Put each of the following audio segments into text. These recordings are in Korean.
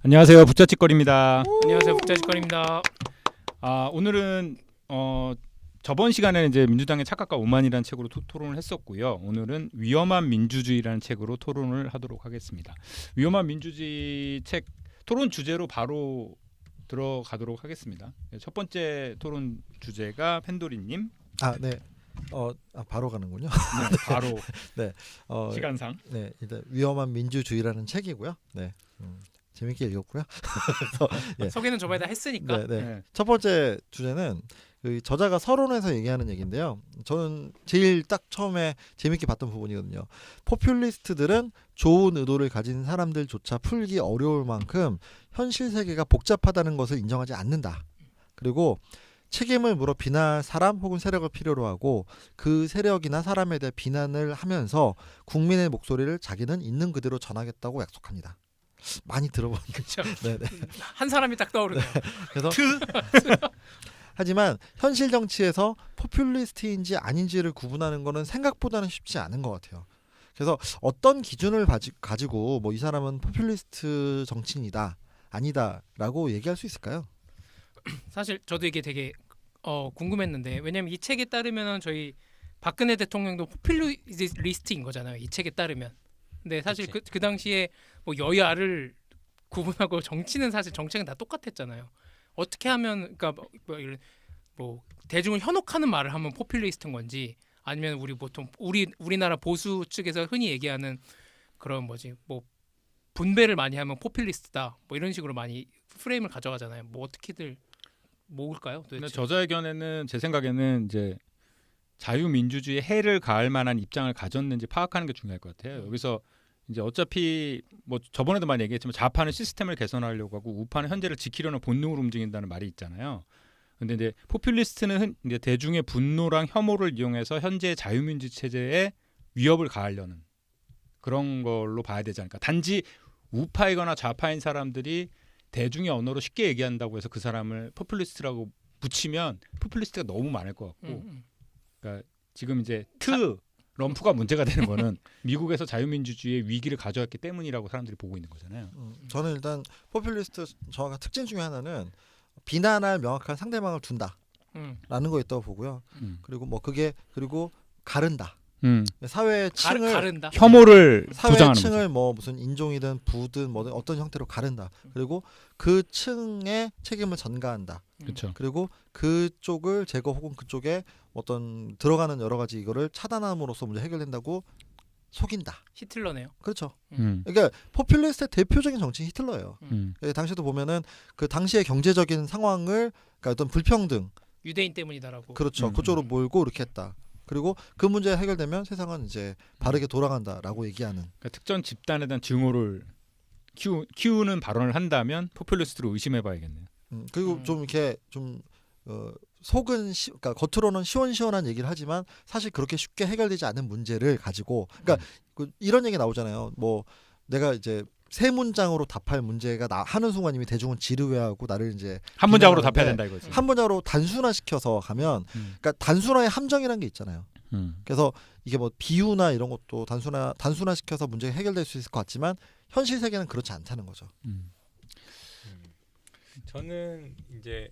안녕하세요, 부처찌거리입니다. 안녕하세요, 북자식거리입니다. 오늘은 저번 시간에는 이제 민주당의 착각과 오만이라는 책으로 토론을 했었고요. 오늘은 위험한 민주주의라는 책으로 토론을 하도록 하겠습니다. 위험한 민주주의 책 토론 주제로 바로 들어가도록 하겠습니다. 첫 번째 토론 주제가 펜도리님. 네. 바로 가는군요. 네, 바로 네. 시간상. 네, 일단 위험한 민주주의라는 책이고요. 네. 재밌게 읽었고요. 그래서, 예. 소개는 저번에 다 했으니까. 네. 네. 첫 번째 주제는 그 저자가 서론에서 얘기하는 얘기인데요. 저는 제일 딱 처음에 재밌게 봤던 부분이거든요. 포퓰리스트들은 좋은 의도를 가진 사람들조차 풀기 어려울 만큼 현실 세계가 복잡하다는 것을 인정하지 않는다. 그리고 책임을 물어 비난할 사람 혹은 세력을 필요로 하고 그 세력이나 사람에 대해 비난을 하면서 국민의 목소리를 자기는 있는 그대로 전하겠다고 약속합니다. 많이 들어본 그렇죠. 네네. 한 사람이 딱 떠오르네요. 그래서 하지만 현실 정치에서 포퓰리스트인지 아닌지를 구분하는 것은 생각보다는 쉽지 않은 것 같아요. 그래서 어떤 기준을 가지고 뭐 이 사람은 포퓰리스트 정치인이다 아니다라고 얘기할 수 있을까요? 사실 저도 이게 되게 궁금했는데, 왜냐면 이 책에 따르면 저희 박근혜 대통령도 포퓰리스트인 거잖아요. 이 책에 따르면. 근데 사실 그 당시에 뭐 여야를 구분하고 정치는 사실 정책은 다 똑같았잖아요. 어떻게 하면 그러니까 뭐 대중을 현혹하는 말을 하면 포퓰리스트인 건지, 아니면 우리 보통 우리나라 보수 측에서 흔히 얘기하는 그런 뭐 분배를 많이 하면 포퓰리스트다, 뭐 이런 식으로 많이 프레임을 가져가잖아요. 뭐 어떻게들 모을까요? 근데 도대체? 저자의 견해는 제 생각에는 이제 자유민주주의에 해를 가할 만한 입장을 가졌는지 파악하는 게 중요할 것 같아요. 여기서 이제 어차피 뭐 저번에도 많이 얘기했지만 좌파는 시스템을 개선하려고 하고 우파는 현재를 지키려는 본능으로 움직인다는 말이 있잖아요. 근데 이제 포퓰리스트는 이제 대중의 분노랑 혐오를 이용해서 현재의 자유민주 체제에 위협을 가하려는 그런 걸로 봐야 되지 않을까. 단지 우파이거나 좌파인 사람들이 대중의 언어로 쉽게 얘기한다고 해서 그 사람을 포퓰리스트라고 붙이면 포퓰리스트가 너무 많을 것 같고, 그러니까 지금 이제 럼프가 문제가 되는 거는 미국에서 자유민주주의의 위기를 가져왔기 때문이라고 사람들이 보고 있는 거잖아요. 저는 일단 포퓰리스트 정확한 특징 중에 하나는 비난할 명확한 상대방을 둔다라는 거 있다고 보고요. 그리고 뭐 그리고 가른다. 사회의 층을 가른다. 혐오를 사회의 조장하는 층을 거죠. 뭐 무슨 인종이든 부든 뭐든 어떤 형태로 가른다. 그리고 그 층의 책임을 전가한다. 그렇죠. 그리고 그쪽을 제거 혹은 그쪽에 어떤 들어가는 여러 가지 이거를 차단함으로써 문제 해결된다고 속인다. 히틀러네요. 그렇죠. 그러니까 포퓰리스트의 대표적인 정치인 히틀러예요. 당시에도 보면은 그 당시의 경제적인 상황을, 그러니까 어떤 불평등, 유대인 때문이다라고. 그렇죠. 그쪽으로 몰고 이렇게 했다. 그리고 그 문제가 해결되면 세상은 이제 바르게 돌아간다라고 얘기하는. 그러니까 특정 집단에 대한 증오를 키우는 발언을 한다면 포퓰리스트로 의심해봐야겠네요. 그리고 좀 이렇게 좀 속은 그러니까 겉으로는 시원시원한 얘기를 하지만 사실 그렇게 쉽게 해결되지 않은 문제를 가지고, 그러니까 이런 얘기 나오잖아요. 뭐 내가 이제 세 문장으로 답할 문제가 하는 순간 이미 대중은 지루해하고 나를 이제 한 문장으로 비난하는데 답해야 된다 이거지. 한 문장으로 단순화시켜서 가면, 그러니까 단순화의 함정이라는 게 있잖아요. 그래서 이게 뭐 비유나 이런 것도 단순화시켜서 문제가 해결될 수 있을 것 같지만 현실 세계는 그렇지 않다는 거죠. 저는 이제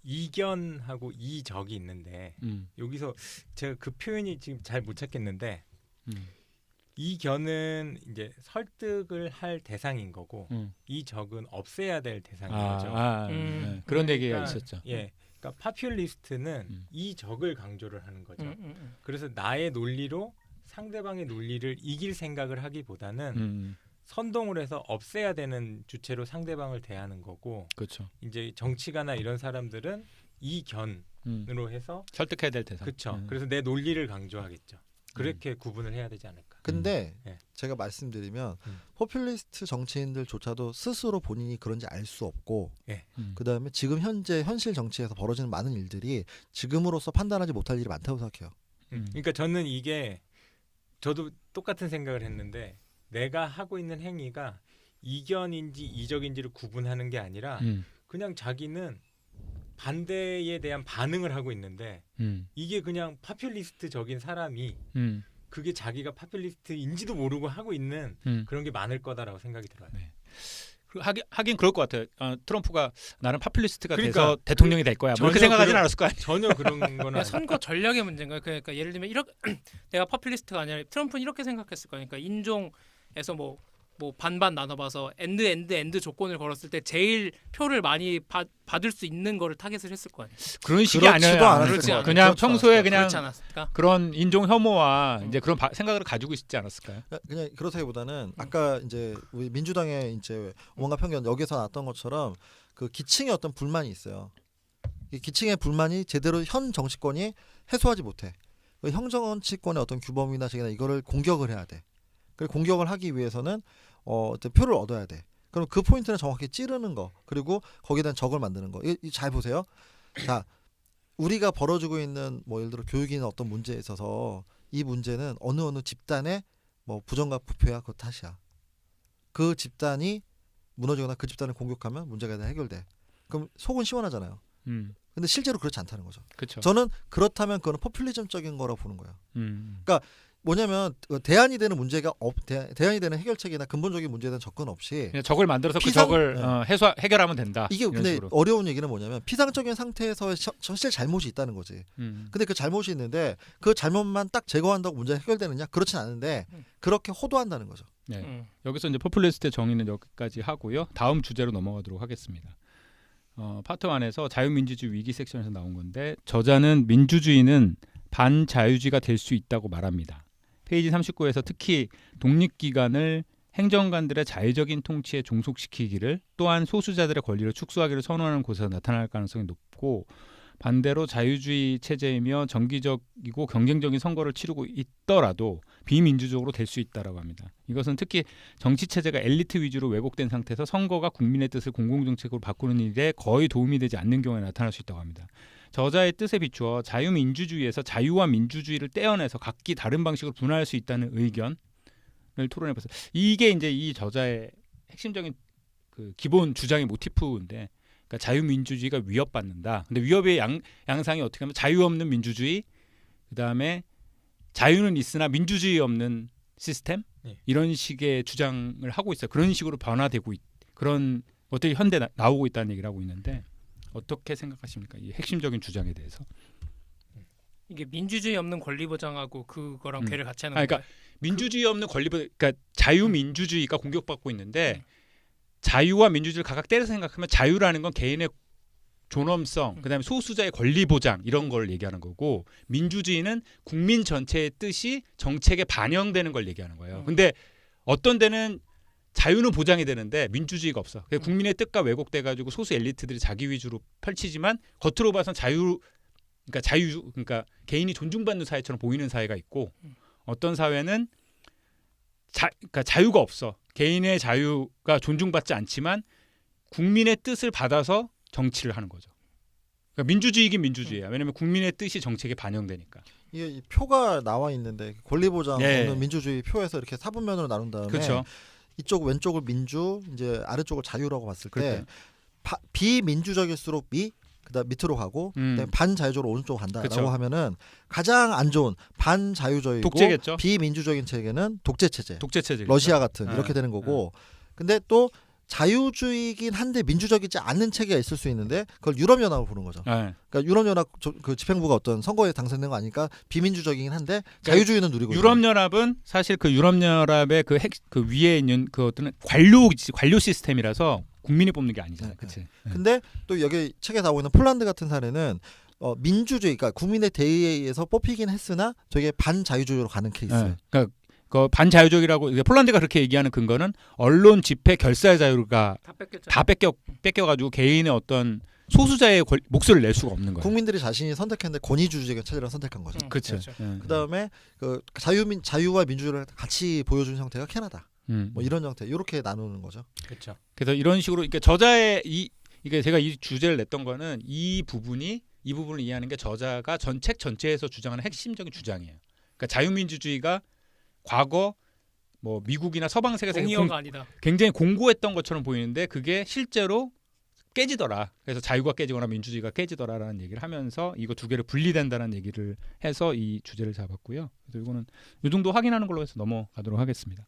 이견하고 이적이 있는데 여기서 제가 그 표현이 지금 잘 못 찾겠는데 이견은 이제 설득을 할 대상인 거고 이적은 없애야 될 대상인 거죠. 네. 그런 얘기가 그러니까, 있었죠. 예, 그러니까 파퓰리스트는 이적을 강조를 하는 거죠. 그래서 나의 논리로 상대방의 논리를 이길 생각을 하기보다는 선동을 해서 없애야 되는 주체로 상대방을 대하는 거고, 그렇죠. 이제 정치가나 이런 사람들은 이견으로 해서 설득해야 될 대상. 그렇죠. 그래서 내 논리를 강조하겠죠. 그렇게 구분을 해야 되지 않을까. 근데 예. 제가 말씀드리면 포퓰리스트 정치인들조차도 스스로 본인이 그런지 알 수 없고, 그다음에 지금 현재 현실 정치에서 벌어지는 많은 일들이 지금으로서 판단하지 못할 일이 많다고 생각해요. 그러니까 저는 이게 저도 똑같은 생각을 했는데, 내가 하고 있는 행위가 이견인지 이적인지를 구분하는 게 아니라 그냥 자기는 반대에 대한 반응을 하고 있는데 이게 그냥 파퓰리스트적인 사람이 그게 자기가 파퓰리스트인지도 모르고 하고 있는 그런 게 많을 거다라고 생각이 들어요. 네. 하긴 그럴 것 같아요. 트럼프가 나는 파퓰리스트가 그러니까 돼서 대통령이 될 거야. 뭐 그렇게 생각하진 않았을 거야. 전혀 그런 건 그냥 아니에요. 선거 전략의 문제인가요? 그러니까 예를 들면 이렇게 내가 퍼퓰리스트가 아니라 트럼프는 이렇게 생각했을 거니까 인종에서 뭐 반반 나눠봐서 엔드 조건을 걸었을 때 제일 표를 많이 받을 수 있는 거를 타겟을 했을 거 아니에요. 그런 식이 그렇지도 아니야. 않았을 그렇지 거예요. 않아요. 그냥 그렇지 평소에 않았을 그냥 그렇지 않았을까? 그런 인종 혐오와 이제 그런 생각을 가지고 있지 않았을까요? 그냥 그렇다기보다는 아까 이제 우리 민주당의 이제 오만과 편견 여기서 나왔던 것처럼 그 기층의 어떤 불만이 있어요. 이 기층의 불만이 제대로 현 정치권이 해소하지 못해. 그 형 정치권의 어떤 규범이나 제기나 이거를 공격을 해야 돼. 그리고 공격을 하기 위해서는 어떤 표를 얻어야 돼. 그럼 그 포인트는 정확히 찌르는 거, 그리고 거기에 대한 적을 만드는 거. 잘 보세요. 자, 우리가 벌어지고 있는 뭐 예를 들어 교육이나 어떤 문제에 있어서 이 문제는 어느 집단의 뭐 부정과 부패야 그 탓이야. 그 집단이 무너지거나 그 집단을 공격하면 문제가 다 해결돼. 그럼 속은 시원하잖아요. 근데 실제로 그렇지 않다는 거죠. 그렇죠. 저는 그렇다면 그거는 포퓰리즘적인 거라고 보는 거예요. 음. 뭐냐면 대안이 되는 문제가 대안이 되는 해결책이나 근본적인 문제에 대한 접근 없이 그냥 적을 만들어서 그 피상- 적을 네. 해결하면 된다. 이게 이런 근데 식으로. 어려운 얘기는 뭐냐면 피상적인 상태에서 사실 잘못이 있다는 거지. 근데 그 잘못이 있는데 그 잘못만 딱 제거한다고 문제가 해결되느냐? 그렇진 않은데 그렇게 호도한다는 거죠. 네. 여기서 이제 포퓰리스트의 정의는 여기까지 하고요. 다음 주제로 넘어가도록 하겠습니다. 파트 1에서 자유민주주의 위기 섹션에서 나온 건데 저자는 민주주의는 반자유주의가 될 수 있다고 말합니다. 페이지 39에서 특히 독립기관을 행정관들의 자유적인 통치에 종속시키기를 또한 소수자들의 권리를 축소하기를 선언하는 곳에서 나타날 가능성이 높고 반대로 자유주의 체제이며 정기적이고 경쟁적인 선거를 치르고 있더라도 비민주적으로 될 수 있다라고 합니다. 이것은 특히 정치 체제가 엘리트 위주로 왜곡된 상태에서 선거가 국민의 뜻을 공공정책으로 바꾸는 일에 거의 도움이 되지 않는 경우에 나타날 수 있다고 합니다. 저자의 뜻에 비추어 자유민주주의에서 자유와 민주주의를 떼어내서 각기 다른 방식으로 분할할 수 있다는 의견을 토론해봤어요. 이게 이제 이 저자의 핵심적인 그 기본 주장의 모티프인데, 그러니까 자유민주주의가 위협받는다. 근데 위협의 양상이 어떻게 하면 자유 없는 민주주의, 그 다음에 자유는 있으나 민주주의 없는 시스템, 이런 식의 주장을 하고 있어요. 그런 식으로 변화되고 그런 것들이 현대 나오고 있다는 얘기를 하고 있는데. 어떻게 생각하십니까? 이 핵심적인 주장에 대해서. 이게 민주주의 없는 권리 보장하고 그거랑 괴를 같이 하는 그러니까 건가요? 민주주의 없는 권리 보장, 그러니까 자유민주주의가 공격받고 있는데 자유와 민주주의를 각각 떼서 생각하면 자유라는 건 개인의 존엄성, 그다음에 소수자의 권리 보장 이런 걸 얘기하는 거고 민주주의는 국민 전체의 뜻이 정책에 반영되는 걸 얘기하는 거예요. 근데 어떤 데는 자유는 보장이 되는데 민주주의가 없어. 국민의 뜻과 왜곡돼가지고 소수 엘리트들이 자기 위주로 펼치지만 겉으로 봐선 그러니까 개인이 존중받는 사회처럼 보이는 사회가 있고 어떤 사회는 그러니까 자유가 없어. 개인의 자유가 존중받지 않지만 국민의 뜻을 받아서 정치를 하는 거죠. 그러니까 민주주의긴 민주주의야. 왜냐하면 국민의 뜻이 정책에 반영되니까. 이게 표가 나와 있는데 권리 보장 네. 없는 민주주의 표에서 이렇게 사분면으로 나눈 다음에 그렇죠. 이쪽 왼쪽을 민주, 이제 아래쪽을 자유라고 봤을 때 그러니까. 비민주적일수록 그다음 밑으로 가고 그다음에 반자유적으로 오른쪽으로 간다라고 그쵸. 하면은 가장 안 좋은 반자유적이고 독재겠죠. 비민주적인 체계는 독재 체제. 독재 체제. 러시아 같은 이렇게 되는 거고. 근데 또 자유주의긴 한데 민주적이지 않는 체계가 있을 수 있는데 그걸 유럽연합을 보는 거죠. 그러니까 유럽연합 그 집행부가 어떤 선거에 당선된 거 아니까 비민주적이긴 한데 자유주의는 누리고 유럽연합은 사실 그 유럽연합의 그 위에 있는 그 어떤 관료 시스템이라서 국민이 뽑는 게 아니잖아요. 그렇지. 근데 또 여기 책에 나오고 있는 폴란드 같은 사례는 민주주의, 그러니까 국민의 대의에 의해서 뽑히긴 했으나 저게 반자유주의로 가는 케이스. 그러니까 그 반자유적이라고 폴란드가 그렇게 얘기하는 근거는 언론 집회 결사의 자유가 다 뺏겨가지고 개인의 어떤 소수자의 목소리를 낼 수가 없는 거예요. 국민들이 자신이 선택했는데 권위주의적인 체제를 선택한 거죠. 그렇죠. 그다음에 그 자유와 민주주의를 같이 보여주는 형태가 캐나다. 뭐 이런 형태, 이렇게 나누는 거죠. 그렇죠. 그래서 이런 식으로 이게 저자의 이게 제가 이 주제를 냈던 거는 이 부분을 이해하는 게 저자가 책 전체에서 주장하는 핵심적인 주장이에요. 그러니까 자유민주주의가 과거 뭐 미국이나 서방 세계에서 아니다. 굉장히 공고했던 것처럼 보이는데 그게 실제로 깨지더라. 그래서 자유가 깨지거나 민주주의가 깨지더라라는 얘기를 하면서 이거 두 개를 분리된다는 얘기를 해서 이 주제를 잡았고요. 그래서 이거는 이 정도 확인하는 걸로 해서 넘어가도록 하겠습니다.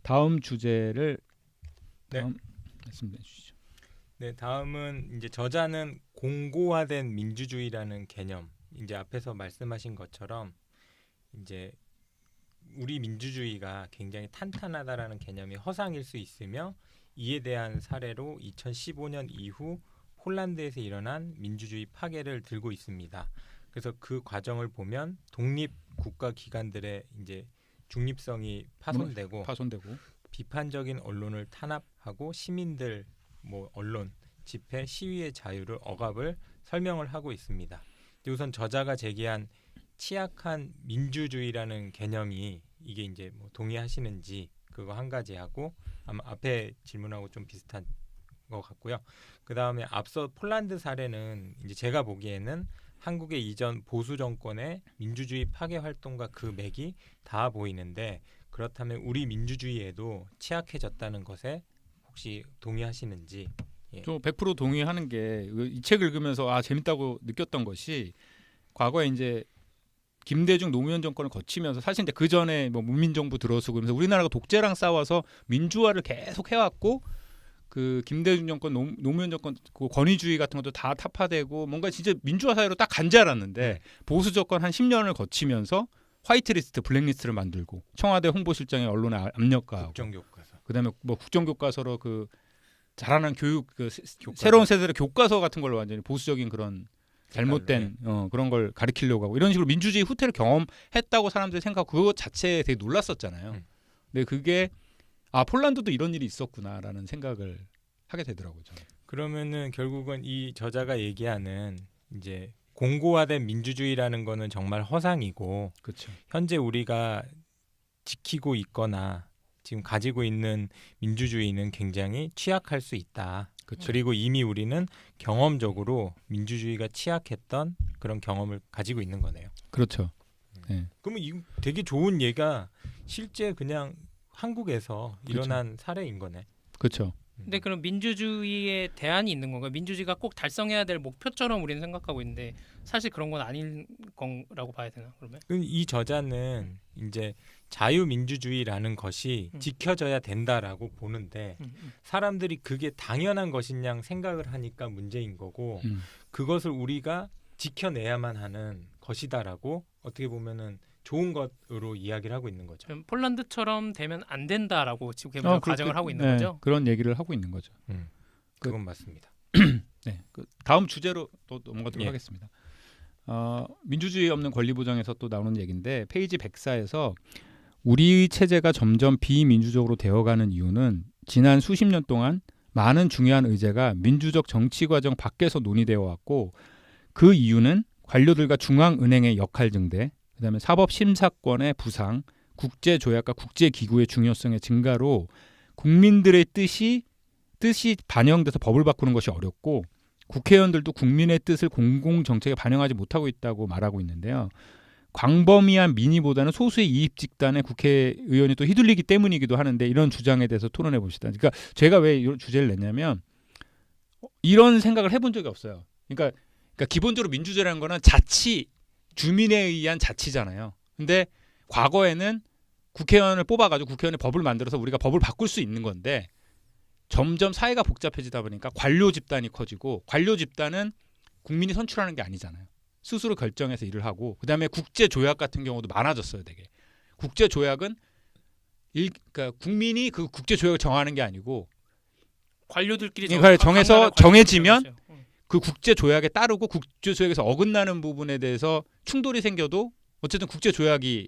다음 주제를 네. 다음 말씀해 주시죠. 네, 다음은 이제 저자는 공고화된 민주주의라는 개념. 이제 앞에서 말씀하신 것처럼 이제 우리 민주주의가 굉장히 탄탄하다라는 개념이 허상일 수 있으며 이에 대한 사례로 2015년 이후 폴란드에서 일어난 민주주의 파괴를 들고 있습니다. 그래서 그 과정을 보면 독립 국가 기관들의 이제 중립성이 파손되고 비판적인 언론을 탄압하고 시민들 뭐 언론 집회 시위의 자유를 억압을 설명을 하고 있습니다. 우선 저자가 제기한 취약한 민주주의라는 개념이 이게 이제 뭐 동의하시는지 그거 한 가지 하고 아마 앞에 질문하고 좀 비슷한 것 같고요. 그 다음에 앞서 폴란드 사례는 이제 제가 보기에는 한국의 이전 보수 정권의 민주주의 파괴 활동과 그 맥이 닿아 보이는데 그렇다면 우리 민주주의에도 취약해졌다는 것에 혹시 동의하시는지? 예. 저 100% 동의하는 게 이 책을 읽으면서 재밌다고 느꼈던 것이 과거에 이제 김대중 노무현 정권을 거치면서 사실 이제 그 전에 뭐 문민정부 들어서고 그러면서 우리나라가 독재랑 싸워서 민주화를 계속 해왔고 그 김대중 정권 노무현 정권 그 권위주의 같은 것도 다 타파되고 뭔가 진짜 민주화 사회로 딱 간 줄 알았는데 보수 정권 한 10년을 거치면서 화이트리스트, 블랙리스트를 만들고 청와대 홍보실장의 언론의 압력가하고 국정교과서. 그다음에 뭐 국정교과서로 그 자라난 교육 그 새로운 세대의 교과서 같은 걸로 완전히 보수적인 그런 잘못된 그런 걸 가르치려고 하고 이런 식으로 민주주의 후퇴를 경험했다고 사람들이 생각하고 그것 자체에 되게 놀랐었잖아요. 근데 그게 폴란드도 이런 일이 있었구나라는 생각을 하게 되더라고요. 저는. 그러면은 결국은 이 저자가 얘기하는 이제 공고화된 민주주의라는 거는 정말 허상이고 그렇죠. 현재 우리가 지키고 있거나 지금 가지고 있는 민주주의는 굉장히 취약할 수 있다. 그렇죠. 그리고 이미 우리는 경험적으로 민주주의가 취약했던 그런 경험을 가지고 있는 거네요. 그렇죠. 네. 그러면 이거 되게 좋은 예가 실제 그냥 한국에서 일어난 사례인 거네. 그렇죠. 근데 그럼 민주주의에 대안이 있는 건가요? 민주주의가 꼭 달성해야 될 목표처럼 우리는 생각하고 있는데 사실 그런 건 아닌 거라고 봐야 되나 그러면? 이 저자는 이제 자유민주주의라는 것이 지켜져야 된다라고 보는데 사람들이 그게 당연한 것이냐 생각을 하니까 문제인 거고 그것을 우리가 지켜내야만 하는 것이다라고 어떻게 보면은 좋은 것으로 이야기를 하고 있는 거죠. 폴란드처럼 되면 안 된다라고 지금 가정을 하고 있는 거죠. 그런 얘기를 하고 있는 거죠. 그건 맞습니다. 네, 그 다음 주제로 또 넘어가도록 하겠습니다. 민주주의 없는 권리 보장에서 또 나오는 얘기인데 페이지 104에서 우리의 체제가 점점 비민주적으로 되어가는 이유는 지난 수십 년 동안 많은 중요한 의제가 민주적 정치 과정 밖에서 논의되어 왔고 그 이유는 관료들과 중앙은행의 역할 증대 그다음에 사법 심사권의 부상, 국제 조약과 국제 기구의 중요성의 증가로 국민들의 뜻이 반영돼서 법을 바꾸는 것이 어렵고 국회의원들도 국민의 뜻을 공공 정책에 반영하지 못하고 있다고 말하고 있는데요. 광범위한 민의보다는 소수의 이익 집단의 국회의원이 또 휘둘리기 때문이기도 하는데 이런 주장에 대해서 토론해 봅시다. 그러니까 제가 왜 이 주제를 냈냐면 이런 생각을 해본 적이 없어요. 그러니까 기본적으로 민주주의라는 거는 주민에 의한 자치잖아요. 근데 과거에는 국회의원을 뽑아가지고 국회의원이 법을 만들어서 우리가 법을 바꿀 수 있는 건데 점점 사회가 복잡해지다 보니까 관료 집단이 커지고 관료 집단은 국민이 선출하는 게 아니잖아요. 스스로 결정해서 일을 하고 그다음에 국제 조약 같은 경우도 많아졌어요. 되게 국제 조약은 그러니까 국민이 그 국제 조약을 정하는 게 아니고 관료들끼리 정해서 정해지면 그 국제 조약에 따르고 국제 조약에서 어긋나는 부분에 대해서 충돌이 생겨도 어쨌든 국제 조약이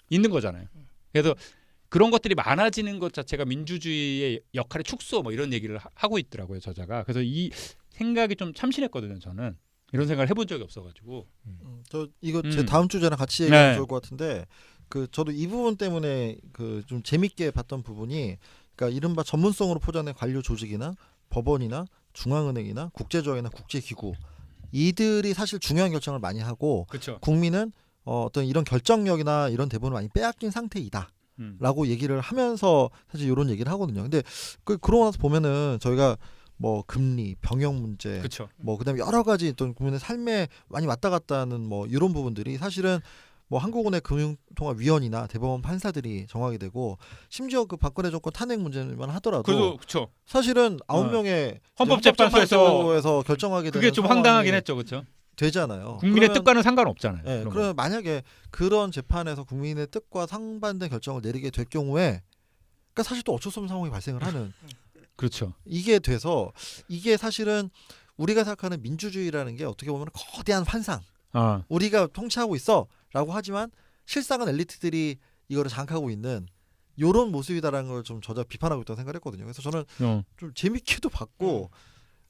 있는 거잖아요. 그래서 그런 것들이 많아지는 것 자체가 민주주의의 역할의 축소 뭐 이런 얘기를 하고 있더라고요, 저자가. 그래서 이 생각이 좀 참신했거든요, 저는. 이런 생각을 해본 적이 없어가지고. 저 이거 제 다음 주제랑 같이 얘기하면 좋을 것 같은데 저도 이 부분 때문에 좀 재밌게 봤던 부분이 그러니까 이른바 전문성으로 포장된 관료 조직이나 법원이나 중앙은행이나 국제조약이나 국제기구 이들이 사실 중요한 결정을 많이 하고 그쵸. 국민은 어떤 이런 결정력이나 이런 대부분을 많이 빼앗긴 상태이다. 라고 얘기를 하면서 사실 이런 얘기를 하거든요. 근데 그러고 나서 보면은 저희가 뭐 금리, 병역 문제, 그쵸. 뭐 그다음에 여러 가지 또 국민의 삶에 많이 왔다 갔다 하는 뭐 이런 부분들이 사실은 뭐 한국은행 금융통화위원이나 대법원 판사들이 정하게 되고 심지어 그 박근혜 정권 탄핵 문제만 하더라도 그래도 그렇죠. 사실은 9명의 헌법재판소에서 결정하게 되는 그게 좀 상황이 황당하긴 했죠, 그렇죠. 되잖아요. 국민의 그러면, 뜻과는 상관없잖아요. 예, 그러면 만약에 그런 재판에서 국민의 뜻과 상반된 결정을 내리게 될 경우에, 그러니까 사실 또 어쩔 수 없는 상황이 발생을 하는 그렇죠. 이게 돼서 이게 사실은 우리가 생각하는 민주주의라는 게 어떻게 보면 거대한 환상. 우리가 통치하고 있어라고 하지만 실상은 엘리트들이 이거를 장악하고 있는 이런 모습이다라는 걸 좀 저자 비판하고 있다고 생각했거든요. 그래서 저는 좀 재밌기도 봤고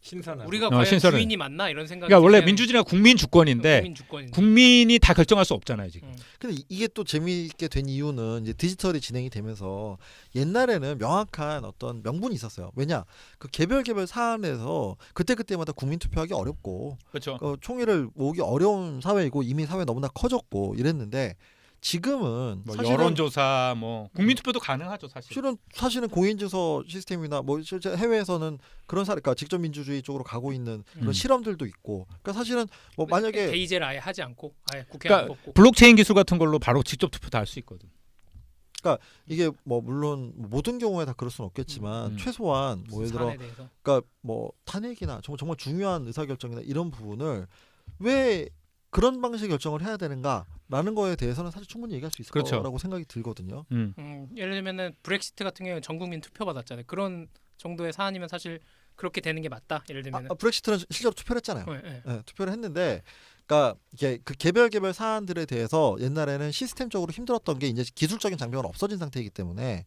신선하고. 우리가 과연 신선해. 주인이 맞나 이런 생각이. 그러니까 원래 들면 민주주의가 국민 주권인데 국민 주권인데. 국민이 다 결정할 수 없잖아요, 지금. 근데 이게 또 재미있게 된 이유는 이제 디지털이 진행이 되면서 옛날에는 명확한 어떤 명분이 있었어요. 왜냐? 그 개별 사안에서 그때마다 국민 투표하기 어렵고 그렇죠. 총의를 모으기 어려운 사회이고 이미 사회 너무나 커졌고 이랬는데 지금은 뭐 사실은 여론조사, 뭐 국민 투표도 가능하죠, 사실. 사실은 공인증서 시스템이나 뭐 실제 해외에서는 그런 사례, 그러니까 직접 민주주의 쪽으로 가고 있는 그런 실험들도 있고, 그러니까 사실은 뭐 만약에 데이제를 아예 하지 않고 아예 국회 안 그러니까 뽑고 블록체인 기술 같은 걸로 바로 직접 투표 다 할 수 있거든. 이게 뭐 물론 모든 경우에 다 그럴 수는 없겠지만 최소한 뭐 예를 들어 사안에 대해서. 그러니까 뭐 탄핵이나 정말 중요한 의사결정이나 이런 부분을 왜 그런 방식의 결정을 해야 되는가라는 거에 대해서는 사실 충분히 얘기할 수 있을 그렇죠. 거라고 생각이 들거든요. 예를 들면은 브렉시트 같은 경우는 전 국민 투표 받았잖아요. 그런 정도의 사안이면 사실 그렇게 되는 게 맞다. 예를 들면 브렉시트는 실제로 투표를 했잖아요. 네. 네, 투표를 했는데, 그러니까 이게 그 개별 사안들에 대해서 옛날에는 시스템적으로 힘들었던 게 이제 기술적인 장벽은 없어진 상태이기 때문에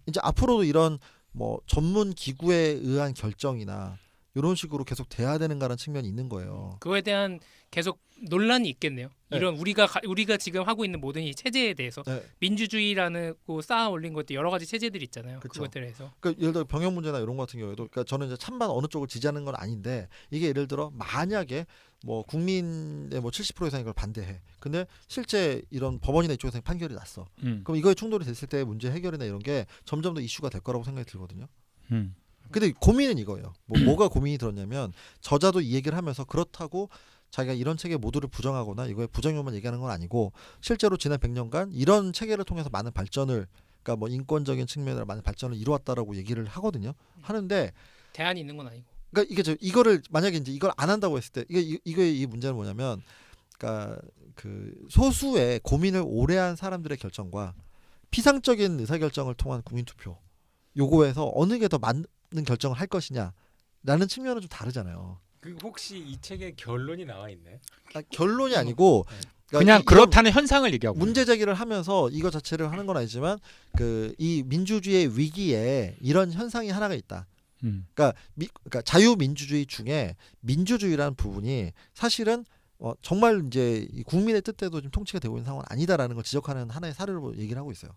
이제 앞으로도 이런 뭐 전문 기구에 의한 결정이나 이런 식으로 계속 돼야 되는가라는 측면이 있는 거예요. 그거에 대한 계속 논란이 있겠네요. 네. 이런 우리가 지금 하고 있는 모든 이 체제에 대해서 네. 민주주의라는 거 쌓아 올린 것도 여러 가지 체제들이 있잖아요. 그쵸. 그것들에 대해서. 그러니까 예를 들어 병역 문제나 이런 거 같은 경우에도, 그러니까 저는 이제 찬반 어느 쪽을 지지하는 건 아닌데, 이게 예를 들어 만약에 뭐 국민의 뭐 70% 이상이 이걸 반대해. 근데 실제 이런 법원이나 이쪽에서 판결이 났어. 그럼 이거에 충돌이 됐을 때 문제 해결이나 이런 게 점점 더 이슈가 될 거라고 생각이 들거든요. 근데 고민은 이거예요. 뭐가 고민이 들었냐면, 저자도 이 얘기를 하면서 그렇다고 자기가 이런 체계 모두를 부정하거나 이거의 부정용만 얘기하는 건 아니고, 실제로 지난 100년간 이런 체계를 통해서 많은 발전을, 그러니까 뭐 인권적인 측면으로 많은 발전을 이루었다라고 얘기를 하거든요. 하는데 대안이 있는 건 아니고. 그러니까 이게 이거를 만약에 이제 이걸 안 한다고 했을 때, 이거의 이 문제는 뭐냐면, 그러니까 그 소수의 고민을 오래한 사람들의 결정과 피상적인 의사결정을 통한 국민투표, 요거에서 어느 게 더 맞는 결정을 할 것이냐라는 측면은 좀 다르잖아요. 그 혹시 이 책에 결론이 나와 있나요? 결론이 아니고 그냥 그렇다는 현상을 얘기하고 문제 제기를 하면서 이거 자체를 하는 건 아니지만, 그 이 민주주의의 위기에 이런 현상이 하나가 있다. 그러니까 자유민주주의 중에 민주주의라는 부분이 사실은 정말 이제 이 국민의 뜻대로 좀 통치가 되고 있는 상황은 아니다라는 걸 지적하는 하나의 사례로 얘기를 하고 있어요.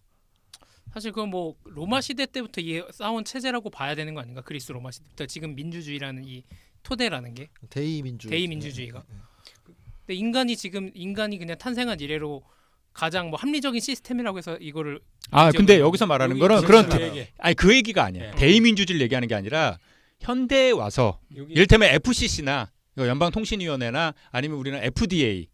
사실 그건 뭐 로마 시대 때부터 쌓아온 체제라고 봐야 되는 거 아닌가? 그리스 로마 시대부터 지금 민주주의라는 이 토대라는 게 대의민주주의가. 근데 인간이 그냥 탄생한 이래로 가장 뭐 합리적인 시스템이라고 해서 이거를 근데 여기서 말하는 거는 그 얘기가 아니야. 네. 대의민주주의를 얘기하는 게 아니라 현대에 와서 이를테면 FCC나 연방통신위원회나 아니면 우리는 FDA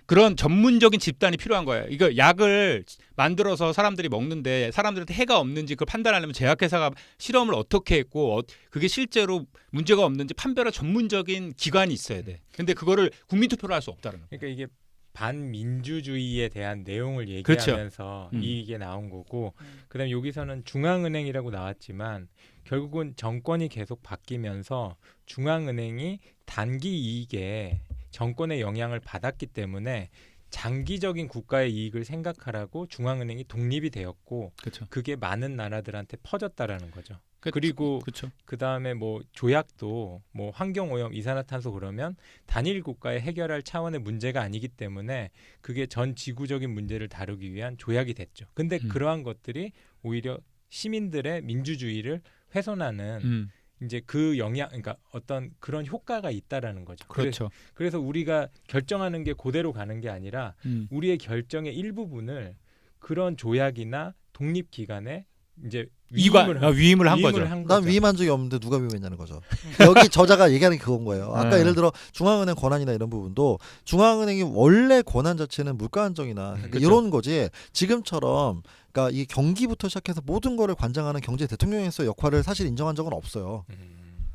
그런 전문적인 집단이 필요한 거예요. 이거 약을 만들어서 사람들이 먹는데 사람들한테 해가 없는지 그걸 판단하려면 제약회사가 실험을 어떻게 했고 그게 실제로 문제가 없는지 판별할 전문적인 기관이 있어야 돼. 근데 그거를 국민투표로 할 수 없다는 거예요. 그러니까 이게 반민주주의에 대한 내용을 얘기하면서 그렇죠. 이게 나온 거고, 그다음에 여기서는 중앙은행이라고 나왔지만 결국은 정권이 계속 바뀌면서 중앙은행이 단기 이익에 정권의 영향을 받았기 때문에 장기적인 국가의 이익을 생각하라고 중앙은행이 독립이 되었고, 그렇죠. 그게 많은 나라들한테 퍼졌다라는 거죠. 그리고 그렇죠. 그다음에 뭐 조약도 뭐 환경오염, 이산화탄소 그러면 단일 국가에 해결할 차원의 문제가 아니기 때문에 그게 전 지구적인 문제를 다루기 위한 조약이 됐죠. 근데 그러한 것들이 오히려 시민들의 민주주의를 훼손하는 이제 그 영향, 그러니까 어떤 그런 효과가 있다라는 거죠. 그렇죠. 그래서 우리가 결정하는 게 그대로 가는 게 아니라 우리의 결정의 일부분을 그런 조약이나 독립기관에 이제 위임을 한 거죠. 난 위임한 적이 없는데 누가 위임했냐는 거죠. 여기 저자가 얘기하는 게 그건 거예요. 아까 예를 들어 중앙은행 권한이나 이런 부분도 중앙은행이 원래 권한 자체는 물가 안정이나 그러니까 이런 거지. 지금처럼 그러니까 이 경기부터 시작해서 모든 거를 관장하는 경제 대통령에서의 역할을 사실 인정한 적은 없어요.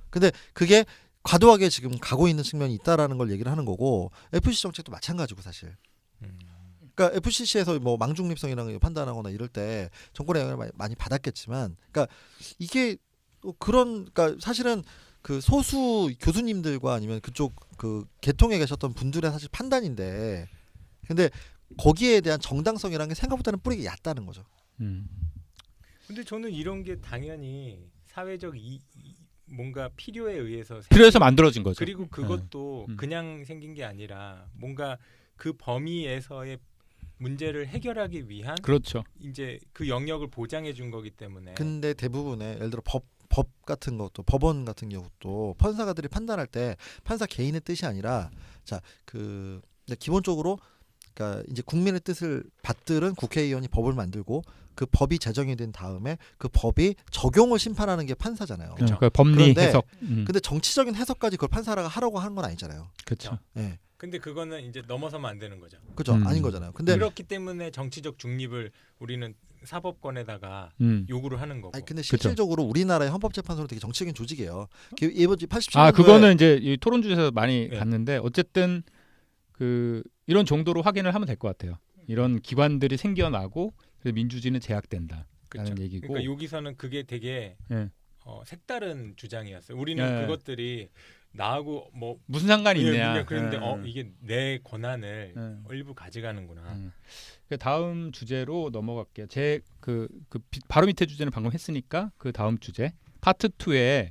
근데 그게 과도하게 지금 가고 있는 측면이 있다라는 걸 얘기를 하는 거고 FCC 정책도 마찬가지고 사실. 그러니까 FCC에서 뭐 망중립성이라는 걸 판단하거나 이럴 때 정권의 영향을 많이 받았겠지만, 그러니까 이게 그런, 그러니까 사실은 그 소수 교수님들과 아니면 그쪽 그 계통에 계셨던 분들의 사실 판단인데, 근데 거기에 대한 정당성이라는 게 생각보다는 뿌리가 얕다는 거죠. 근데 저는 이런 게 당연히 사회적 뭔가 필요에 의해서 만들어진 거죠. 그리고 그것도 그냥 생긴 게 아니라 뭔가 그 범위에서의 문제를 해결하기 위한 그렇죠. 이제 그 영역을 보장해 준 거기 때문에. 근데 대부분의 예를 들어 법 같은 것도 법원 같은 경우도 판사가들이 판단할 때 판사 개인의 뜻이 아니라 그 기본적으로 그러니까 이제 국민의 뜻을 받들은 국회의원이 법을 만들고 그 법이 제정이 된 다음에 그 법이 적용을 심판하는 게 판사잖아요. 그러니까 법리 그런데, 해석. 근데 정치적인 해석까지 그걸 판사가 하라고 하는 건 아니잖아요. 그렇죠. 네. 근데 그거는 이제 넘어서면 안 되는 거죠. 그죠? 아닌 거잖아요. 근데 그렇기 때문에 정치적 중립을 우리는 사법권에다가 요구를 하는 거고. 아니 근데 실질적으로 우리나라의 헌법재판소는 되게 정치적인 조직이에요. 이번 87년도에 그거는 이제 이 토론 주제에서 많이 네. 갔는데 어쨌든 그 이런 정도로 확인을 하면 될 것 같아요. 이런 기관들이 생겨나고 그래서 민주주의는 제약된다라는 그렇죠. 얘기고. 그러니까 여기서는 그게 되게 색다른 주장이었어요. 우리는 그것들이 나하고 뭐 무슨 상관이 있냐. 그런데 이게 내 권한을 일부 가져가는구나. 그 다음 주제로 넘어갈게요. 제 바로 밑에 주제는 방금 했으니까 그 다음 주제 파트 2에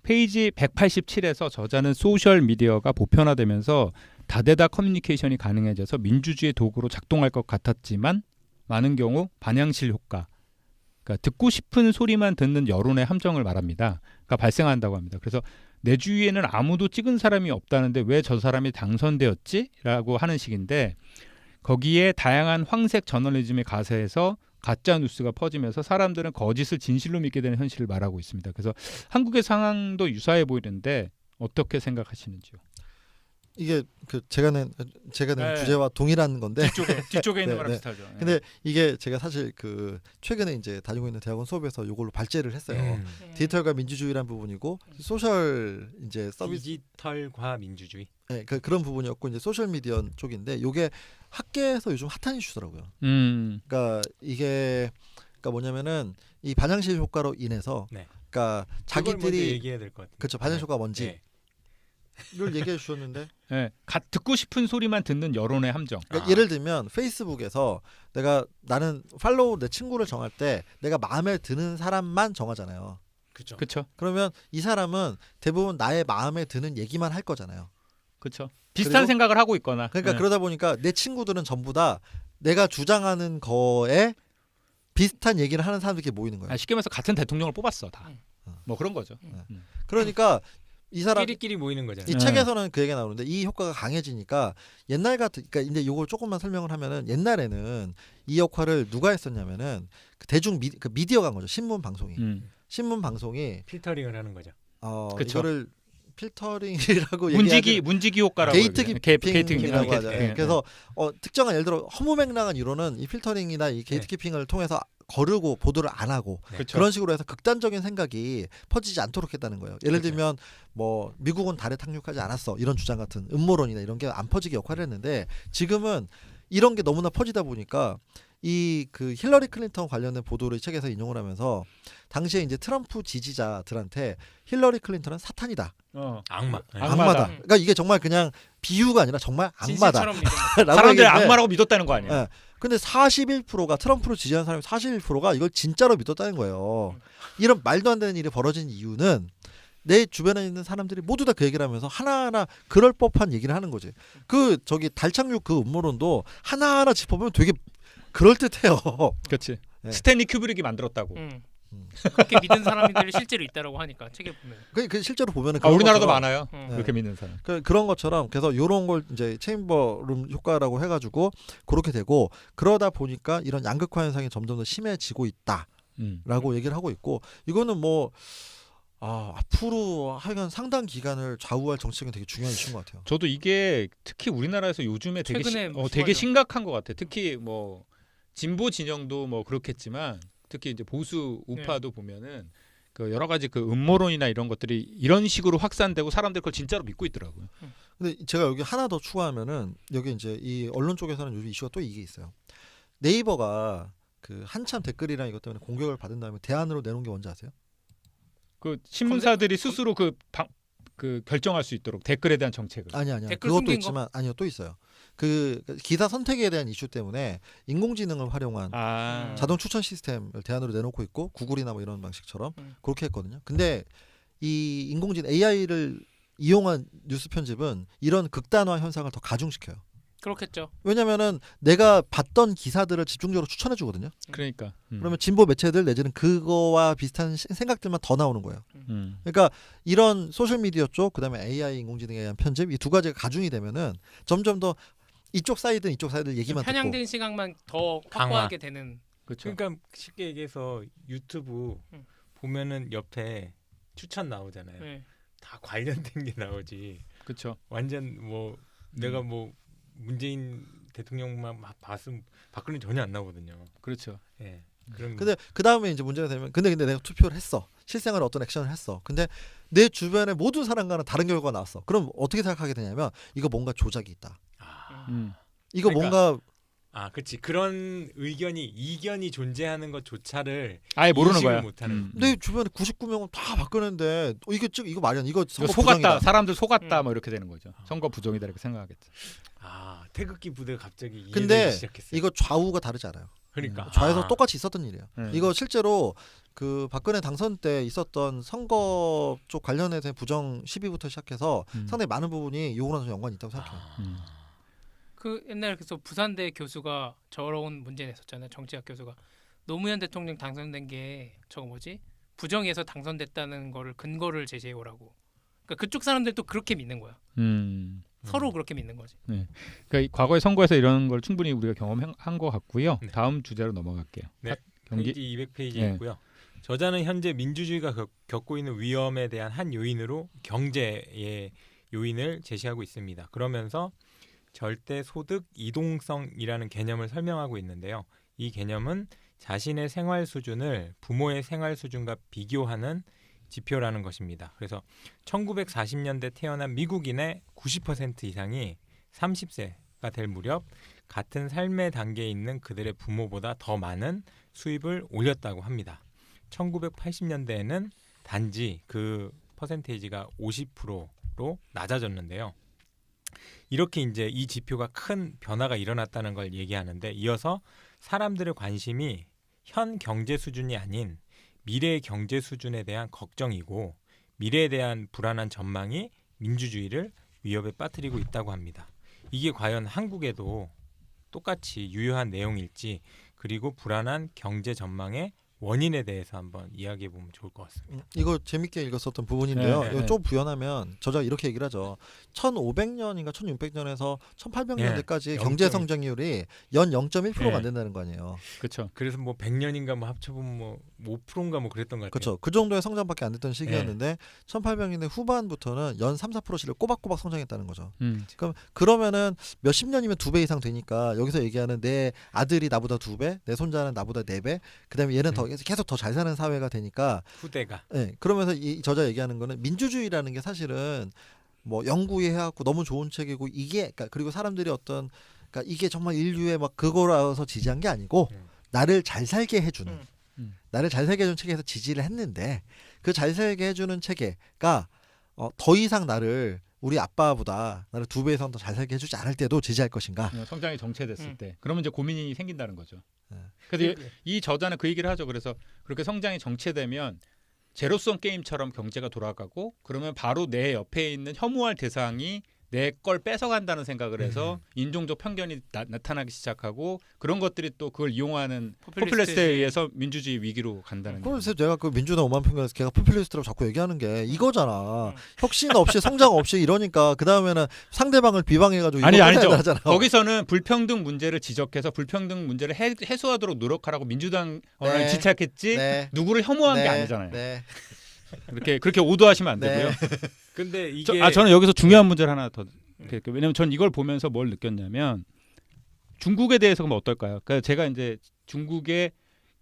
페이지 187에서 저자는 소셜 미디어가 보편화되면서 다대다 커뮤니케이션이 가능해져서 민주주의 도구로 작동할 것 같았지만 많은 경우 반향실 효과, 그러니까 듣고 싶은 소리만 듣는 여론의 함정을 말합니다. 그러니까 발생한다고 합니다. 그래서 내 주위에는 아무도 찍은 사람이 없다는데 왜 저 사람이 당선되었지? 라고 하는 식인데 거기에 다양한 황색 저널리즘의 가세에서 가짜 뉴스가 퍼지면서 사람들은 거짓을 진실로 믿게 되는 현실을 말하고 있습니다. 그래서 한국의 상황도 유사해 보이는데 어떻게 생각하시는지요? 이게 제가 낸 주제와 동일한 건데 뒤쪽에 있는 네, 거랑 네. 비슷하죠. 근데 이게 제가 사실 최근에 이제 다니고 있는 대학원 수업에서 이걸로 발제를 했어요. 디지털과 민주주의란 부분이고 소셜 이제 서비스 디지털과 민주주의. 네, 그런 부분이었고 이제 소셜 미디어 쪽인데 이게 학계에서 요즘 핫한 이슈더라고요. 그러니까 이게 뭐냐면은 이 반향실 효과로 인해서 그러니까 자기들이 얘기해야 될 것 같아요. 그렇죠. 반향실 효과가 뭔지. 를 얘기해 주셨는데 듣고 싶은 소리만 듣는 여론의 함정. 그러니까 예를 들면 페이스북에서 나는 팔로우 내 친구를 정할 때 내가 마음에 드는 사람만 정하잖아요. 그렇죠. 그러면 이 사람은 대부분 나의 마음에 드는 얘기만 할 거잖아요. 그렇죠. 비슷한 생각을 하고 있거나. 그러니까 그러다 보니까 내 친구들은 전부 다 내가 주장하는 거에 비슷한 얘기를 하는 사람들이 모이는 거예요. 쉽게 말해서 같은 대통령을 뽑았어 다. 뭐 그런 거죠. 그러니까 이 사람 끼리끼리 모이는 거잖아요. 이 책에서는 그 얘기가 나오는데 이 효과가 강해지니까 옛날 같은 그러니까 이제 요걸 조금만 설명을 하면은 옛날에는 이 역할을 누가 했었냐면은 그 대중 미디어가 한 거죠. 신문 방송이 필터링을 하는 거죠. 이거를 필터링이라고 문지기 효과라고 게이트키핑이라고 하잖아요. 그래서 특정한 예를 들어 허무맹랑한 이론은 이 필터링이나 이 게이트키핑을 통해서 거르고 보도를 안 하고 그런 식으로 해서 극단적인 생각이 퍼지지 않도록 했다는 거예요. 예를 들면 뭐 미국은 달에 착륙하지 않았어 이런 주장 같은 음모론이나 이런 게 안 퍼지게 역할을 했는데 지금은 이런 게 너무나 퍼지다 보니까 그 힐러리 클린턴 관련된 보도를 이 책에서 인용을 하면서 당시에 이제 트럼프 지지자들한테 힐러리 클린턴은 사탄이다. 악마다. 그러니까 이게 정말 그냥 비유가 아니라 정말 악마다. 사람들이 악마라고 믿었다는 거 아니에요? 네. 근데 41%가 트럼프를 지지하는 사람이 41%가 이걸 진짜로 믿었다는 거예요. 이런 말도 안 되는 일이 벌어진 이유는 내 주변에 있는 사람들이 모두 다 그 얘기를 하면서 하나하나 그럴 법한 얘기를 하는 거지. 달 착륙 그 음모론도 하나하나 짚어보면 되게 그럴듯해요. 그렇지. 스탠리 큐브릭이 만들었다고. 그렇게 믿는 사람들이 실제로 있다라고 하니까 책에 보면. 그 실제로 보면은 우리나라도 많아요. 그렇게 믿는 사람. 그런 것처럼 그래서 이런 걸 이제 체인버룸 효과라고 해가지고 그렇게 되고 그러다 보니까 이런 양극화 현상이 점점 더 심해지고 있다. 얘기를 하고 있고 이거는 뭐 앞으로 하여간 상당 기간을 좌우할 정책은 되게 중요한 이슈인 것 같아요. 저도 이게 특히 우리나라에서 요즘에 되게 최근에 되게 심각한 것 같아요. 특히 뭐 진보 진영도 뭐 그렇겠지만 특히 이제 보수 우파도 보면은 그 여러 가지 그 음모론이나 이런 것들이 이런 식으로 확산되고 사람들이 그걸 진짜로 믿고 있더라고요. 근데 제가 여기 하나 더 추가하면은 여기 이제 이 언론 쪽에서는 요즘 이슈가 또 이게 있어요. 네이버가 그 한참 댓글이랑 이것 때문에 공격을 받은 다음에 대안으로 내놓은 게 뭔지 아세요? 그 신문사들이 스스로 그 결정할 수 있도록 댓글에 대한 정책을. 아니요. 댓글 그것도 숨긴 있지만 아니요 또 있어요. 그 기사 선택에 대한 이슈 때문에 인공지능을 활용한 자동 추천 시스템을 대안으로 내놓고 있고 구글이나 뭐 이런 방식처럼 그렇게 했거든요. 근데 이 인공지능 AI를 이용한 뉴스 편집은 이런 극단화 현상을 더 가중시켜요. 그렇겠죠. 왜냐면은 내가 봤던 기사들을 집중적으로 추천해 주거든요. 그러니까. 그러면 진보 매체들 내지는 그거와 비슷한 생각들만 더 나오는 거예요. 그러니까 이런 소셜 미디어 쪽 그다음에 AI 인공지능에 대한 편집 이 두 가지가 가중이 되면은 점점 더 이쪽 사이드 얘기만 편향된 듣고 시각만 더 확보하게 되는. 그렇죠. 그러니까 쉽게 얘기해서 유튜브 보면은 옆에 추천 나오잖아요. 네. 다 관련된 게 나오지. 그렇죠. 완전 뭐 내가 뭐 문재인 대통령만 막 봤으면 박근혜 전혀 안 나오거든요. 그렇죠. 예. 그런 근데 그 다음에 이제 문제가 되면 근데 내가 투표를 했어. 실생활에 어떤 액션을 했어. 근데 내 주변의 모든 사람과는 다른 결과가 나왔어. 그럼 어떻게 생각하게 되냐면 이거 뭔가 조작이 있다. 이거 그러니까 뭔가 그렇지. 그런 이견이 존재하는 것조차를 아예 모르는 인식을 거야. 못하는. 내 주변에 99명은 다 바꾸는데 이거 말이야. 이거 선거 속았다. 부정이다. 사람들 속았다. 뭐 이렇게 되는 거죠. 선거 부정이다 이렇게 생각하겠죠. 태극기 부대가 갑자기 근데 이해되기 시작했어요. 이거 좌우가 다르지 않아요. 그러니까 좌에서 똑같이 있었던 일이에요. 네. 이거 실제로 그 박근혜 당선 때 있었던 선거 쪽 관련해서 부정 시비부터 시작해서 상당히 많은 부분이 요거랑 연관이 있다고 생각해요. 그 옛날 그래서 부산대 교수가 저런 문제 냈었잖아요. 정치학 교수가 노무현 대통령 당선된 게 저거 뭐지? 부정해서 당선됐다는 거를 근거를 제시해 오라고. 그러니까 그쪽 사람들도 그렇게 믿는 거야. 서로 그렇게 믿는 거지. 네. 그러니까 과거의 선거에서 이런 걸 충분히 우리가 경험한 것 같고요. 네. 다음 주제로 넘어갈게요. 네. 경기 페이지 200페이지에 네. 있고요. 저자는 현재 민주주의가 겪고 있는 위험에 대한 한 요인으로 경제의 요인을 제시하고 있습니다. 그러면서 절대 소득 이동성이라는 개념을 설명하고 있는데요. 이 개념은 자신의 생활 수준을 부모의 생활 수준과 비교하는 지표라는 것입니다. 그래서 1940년대 태어난 미국인의 90% 이상이 30세가 될 무렵 같은 삶의 단계에 있는 그들의 부모보다 더 많은 수입을 올렸다고 합니다. 1980년대에는 단지 그 퍼센테이지가 50%로 낮아졌는데요. 이렇게 이제 이 지표가 큰 변화가 일어났다는 걸 얘기하는데 이어서 사람들의 관심이 현 경제 수준이 아닌 미래의 경제 수준에 대한 걱정이고 미래에 대한 불안한 전망이 민주주의를 위협에 빠뜨리고 있다고 합니다. 이게 과연 한국에도 똑같이 유효한 내용일지 그리고 불안한 경제 전망의 원인에 대해서 한번 이야기해 보면 좋을 것 같습니다. 이거 재밌게 읽었었던 부분인데요. 네, 이거 좀 부연하면 저자가 이렇게 얘기를 하죠. 1500년인가 1600년에서 1800년대까지 네, 경제 0.1. 성장률이 연 0.1%가 안 네. 된다는 거 아니에요. 그렇죠. 그래서 뭐 100년인가 뭐 합쳐보면 뭐 5%인가 뭐 그랬던 것 같아요. 그렇죠. 그 정도의 성장밖에 안 됐던 시기였는데 1800년대 후반부터는 연 3-4%씩을 꼬박꼬박 성장했다는 거죠. 그러면은 몇십 년이면 2배 이상 되니까 여기서 얘기하는 내 아들이 나보다 2배, 내 손자는 나보다 4배, 그다음에 얘는 더 계속 더 잘 사는 사회가 되니까 후대가 네, 그러면서 이 저자 얘기하는 거는 민주주의라는 게 사실은 뭐 연구해갖고 너무 좋은 책이고 이게 그러니까 그리고 사람들이 어떤 그러니까 이게 정말 인류의 막 그거라서 지지한 게 아니고 나를 잘 살게 해주는 나를 잘 살게 해주는 체계에서 지지를 했는데 그 잘 살게 해주는 체계가 더 이상 나를 우리 아빠보다 나를 2배 이상 더 잘 살게 해주지 않을 때도 지지할 것인가? 성장이 정체됐을 때 그러면 이제 고민이 생긴다는 거죠. 그래서 이 저자는 그 얘기를 하죠. 그래서 그렇게 성장이 정체되면 제로섬 게임처럼 경제가 돌아가고 그러면 바로 내 옆에 있는 혐오할 대상이 내 걸 뺏어간다는 생각을 해서 인종적 편견이 나타나기 시작하고 그런 것들이 또 그걸 이용하는 포퓰리스트에 의해서 민주주의 위기로 간다는 거예요. 그래서 내가 그 민주당 5만 평에서 걔가 포퓰리스트라고 자꾸 얘기하는 게 이거잖아. 혁신 없이 성장 없이 이러니까 그 다음에는 상대방을 비방해가지고 아니죠. 하잖아. 거기서는 불평등 문제를 지적해서 불평등 문제를 해소하도록 노력하라고 민주당을 네. 지적했지 네. 누구를 혐오한 게 네. 아니잖아요. 네. 그렇게 오도하시면 안 네. 되고요. 근데 이게 저는 여기서 중요한 문제를 하나 더 왜냐면 전 이걸 보면서 뭘 느꼈냐면 중국에 대해서 그럼 어떨까요? 그러니까 제가 이제 중국의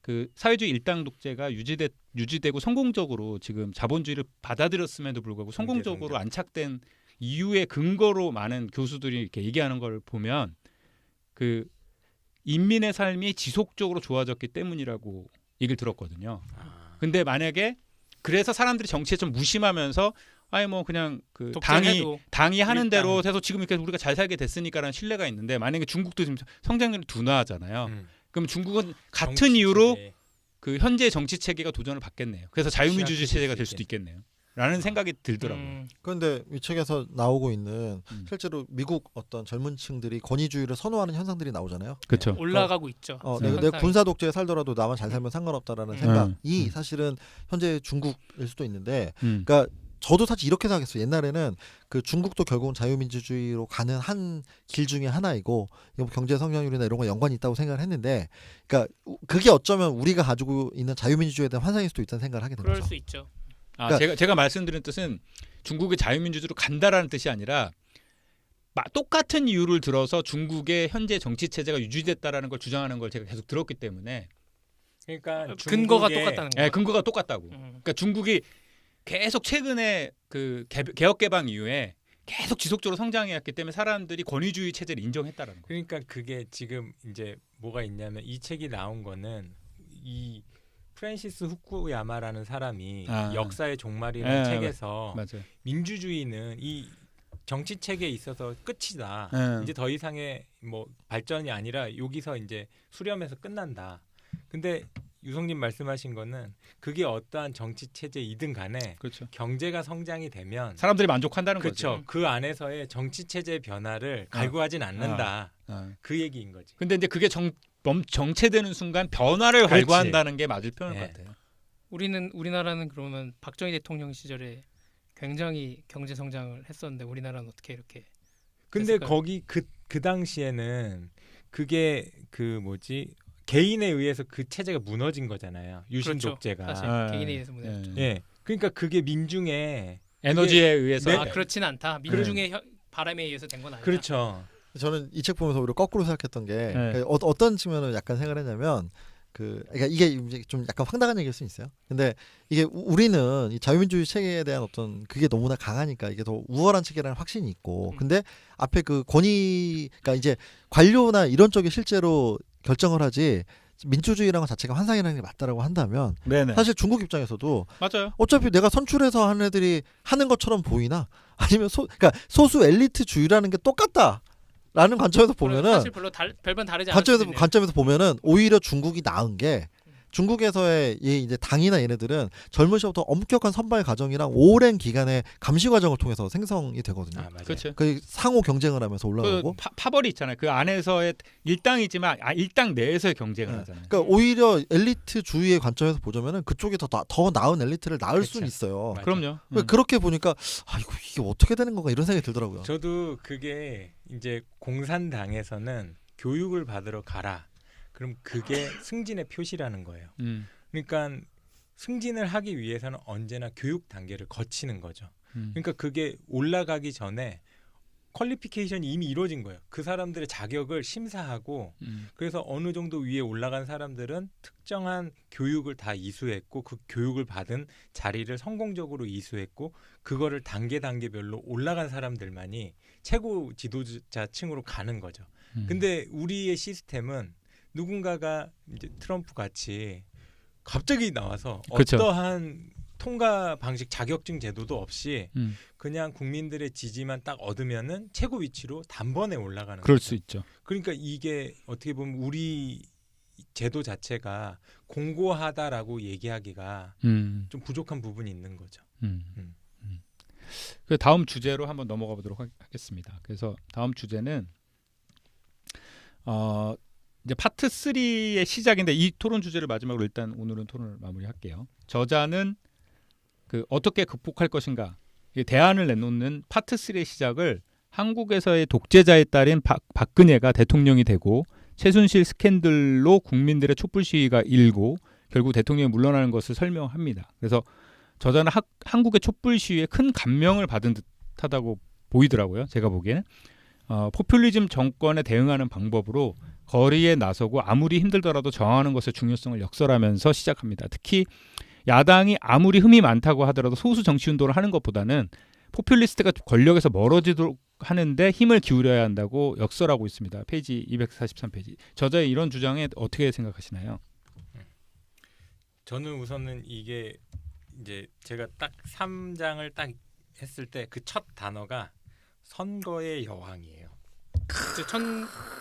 그 사회주의 일당 독재가 유지되고 성공적으로 지금 자본주의를 받아들였음에도 불구하고 성공적으로 안착된 이유의 근거로 많은 교수들이 이렇게 얘기하는 걸 보면 그 인민의 삶이 지속적으로 좋아졌기 때문이라고 얘기를 들었거든요. 근데 만약에 그래서 사람들이 정치에 좀 무심하면서 아니 뭐 그냥 그 당이 하는 대로 해서 지금 이렇게 우리가 잘 살게 됐으니까라는 신뢰가 있는데 만약에 중국도 지금 성장률이 둔화하잖아요. 그럼 중국은 같은 이유로 그 현재 정치 체계가 도전을 받겠네요. 그래서 자유민주주의 체제가 될 수도 있겠네요. 라는 생각이 들더라고요. 그런데 이 책에서 나오고 있는 실제로 미국 어떤 젊은 층들이 권위주의를 선호하는 현상들이 나오잖아요. 그렇죠. 올라가고 있죠. 내가 군사 독재에 살더라도 나만 잘 살면 상관없다라는 생각이 사실은 현재 중국일 수도 있는데 그러니까 저도 사실 이렇게 생각했어요. 옛날에는 그 중국도 결국은 자유민주주의로 가는 한 길 중에 하나이고 경제 성장률이나 이런 거 연관이 있다고 생각을 했는데 그러니까 그게 어쩌면 우리가 가지고 있는 자유민주주의에 대한 환상일 수도 있다는 생각을 하게 된 그럴 거죠. 수 있죠. 그러니까 제가 말씀드린 뜻은 중국의 자유민주주의로 간다라는 뜻이 아니라 똑같은 이유를 들어서 중국의 현재 정치 체제가 유지됐다라는 걸 주장하는 걸 제가 계속 들었기 때문에 그러니까 근거가 똑같다는 거예요. 네, 근거가 똑같다고. 그러니까 중국이 계속 최근에 그 개혁 개방 이후에 계속 지속적으로 성장해왔기 때문에 사람들이 권위주의 체제를 인정했다라는 거예요. 그러니까 그게 지금 이제 뭐가 있냐면 이 책이 나온 거는 이 프랜시스 후쿠야마라는 사람이 역사의 종말이라는 책에서 맞아요. 민주주의는 이 정치 체계에 있어서 끝이다. 이제 더 이상의 뭐 발전이 아니라 여기서 이제 수렴해서 끝난다. 근데 유성님 말씀하신 거는 그게 어떠한 정치 체제이든 간에 그렇죠. 경제가 성장이 되면 사람들이 만족한다는 그렇죠. 거죠. 그 안에서의 정치 체제 변화를 갈구하진 않는다. 그 얘기인 거지. 근데 이제 그게 정체되는 순간 변화를 갈구한다는 게 맞을 표현인 것 같아요. 우리나라는 그러면 박정희 대통령 시절에 굉장히 경제 성장을 했었는데 우리나라는 어떻게 이렇게 근데 됐을까요? 거기 그 당시에는 그게 그 뭐지 개인에 의해서 그 체제가 무너진 거잖아요. 유신 그렇죠. 독재가. 사실 개인에 의해서 무너졌죠. 예. 그러니까 그게 민중의 에너지에 의해서 그렇진 않다. 민중의 바람에 의해서 된 건 아니다. 그렇죠. 저는 이 책 보면서 오히려 거꾸로 생각했던 게 그러니까 어떤 측면으로 약간 생각을 했냐면 그러니까 이게 이제 좀 약간 황당한 얘기일 수 있어요. 근데 이게 우리는 이 자유민주주의 체계에 대한 어떤 그게 너무나 강하니까 이게 더 우월한 체계라는 확신이 있고 근데 앞에 그 그러니까 이제 관료나 이런 쪽이 실제로 결정을 하지 민주주의라는 것 자체가 환상이라는 게 맞다라고 한다면 사실 중국 입장에서도 맞아요. 어차피 내가 선출해서 하는 애들이 하는 것처럼 보이나 아니면 그러니까 소수 엘리트주의라는 게 똑같다. 라는 관점에서 보면은 사실 별반 다르지 않아요. 관점에서 보면은 오히려 중국이 나은 게 중국에서의 이제 당이나 얘네들은 젊은 시절부터 엄격한 선발 과정이랑 오랜 기간의 감시 과정을 통해서 생성이 되거든요. 그렇죠. 그 상호 경쟁을 하면서 올라가고 파벌이 있잖아요. 그 안에서의 일당이지만 일당 내에서의 경쟁을 하잖아요. 그러니까 오히려 엘리트주의의 관점에서 보자면은 그쪽이 더 나은 엘리트를 낳을 수는 있어요. 맞아. 그럼요. 그렇게 보니까 이게 어떻게 되는 건가 이런 생각이 들더라고요. 저도 그게 이제 공산당에서는 교육을 받으러 가라. 그럼 그게 승진의 표시라는 거예요. 그러니까 승진을 하기 위해서는 언제나 교육 단계를 거치는 거죠. 그러니까 그게 올라가기 전에 퀄리피케이션이 이미 이루어진 거예요. 그 사람들의 자격을 심사하고 그래서 어느 정도 위에 올라간 사람들은 특정한 교육을 다 이수했고 그 교육을 받은 자리를 성공적으로 이수했고 그거를 단계별로 올라간 사람들만이 최고 지도자층으로 가는 거죠. 근데 우리의 시스템은 누군가가 이제 트럼프 같이 갑자기 나와서 그쵸. 어떠한 통과 방식 자격증 제도도 없이 그냥 국민들의 지지만 딱 얻으면은 최고 위치로 단번에 올라가는 그럴 거죠. 수 있죠. 그러니까 이게 어떻게 보면 우리 제도 자체가 공고하다라고 얘기하기가 좀 부족한 부분이 있는 거죠. 그 다음 주제로 한번 넘어가 보도록 하겠습니다. 그래서 다음 주제는 이제 파트 3의 시작인데 이 토론 주제를 마지막으로 일단 오늘은 토론을 마무리할게요. 저자는 그 어떻게 극복할 것인가 대안을 내놓는 파트 3의 시작을 한국에서의 독재자에 따른 박근혜가 대통령이 되고 최순실 스캔들로 국민들의 촛불 시위가 일고 결국 대통령이 물러나는 것을 설명합니다. 그래서 저자는 한국의 촛불 시위에 큰 감명을 받은 듯하다고 보이더라고요. 제가 보기에는 포퓰리즘 정권에 대응하는 방법으로 거리에 나서고 아무리 힘들더라도 저항하는 것의 중요성을 역설하면서 시작합니다. 특히 야당이 아무리 흠이 많다고 하더라도 소수 정치운동을 하는 것보다는 포퓰리스트가 권력에서 멀어지도록 하는데 힘을 기울여야 한다고 역설하고 있습니다. 페이지 243페이지. 저자의 이런 주장에 어떻게 생각하시나요? 저는 우선은 이게 이제 제가 딱 3장을 딱 했을 때 그 첫 단어가 선거의 여왕이에요.